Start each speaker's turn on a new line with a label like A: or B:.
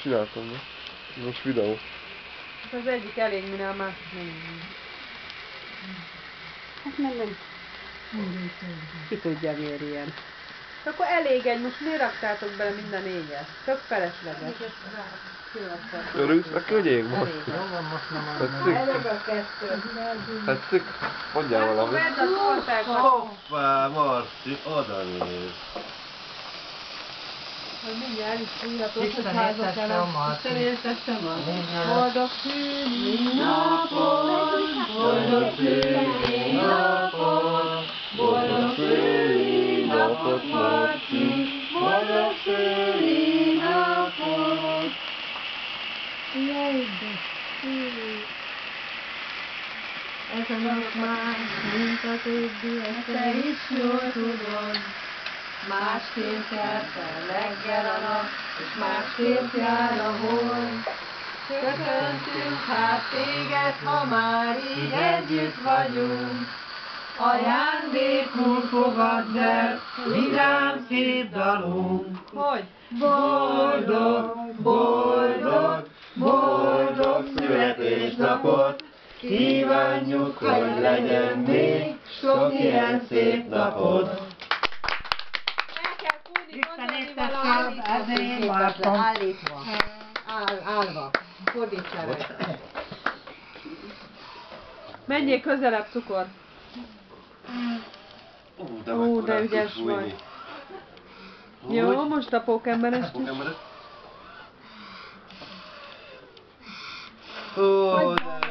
A: Csináltam, ne? Most videó.
B: Hát az egyik elég, mire a másik nem.
C: Hát nem. Ki tudja, miért ilyen.
B: Akkor elég egy, most miért raktátok bele minden négyet? Tök felesleges.
A: Örülsz neki, hogy ég most? Tetszik?
B: Elég a kettő.
A: Tetszik? Mondjál valamit.
B: Vedd a tortákat.
D: Hoppá, Marci, oda néz.
B: Mindjárt el is fújhatott, hogy
E: Isten
B: házak
E: éltesse
B: el.
E: a Marci.
B: Isten éltesse a Marci.
E: Igen.
B: Boldog szülinapot, boldog szülinapot, boldog szülinapot, Marci, boldog szülinapot. Jaj, de szép. Ez a nap más, mint a többi, ezt te is jól tudod. Másként kell fel reggel a nap, és másként jár a hold. Köszöntünk hát téged, ha már így együtt vagyunk. Ajándékul fogadd el, vidám szép dalunk. Hogy? Boldog, boldog, boldog születésnapot! Kívánjuk, hogy legyen még sok ilyen szép napod!
E: Isten éltesse, ez én vártam.
C: Állítva. Állva. Fordítsál meg.
B: Menjél közelebb, cukor. Ó, de ügyes vagy. Jó, most a pókemberes.
D: Ó, de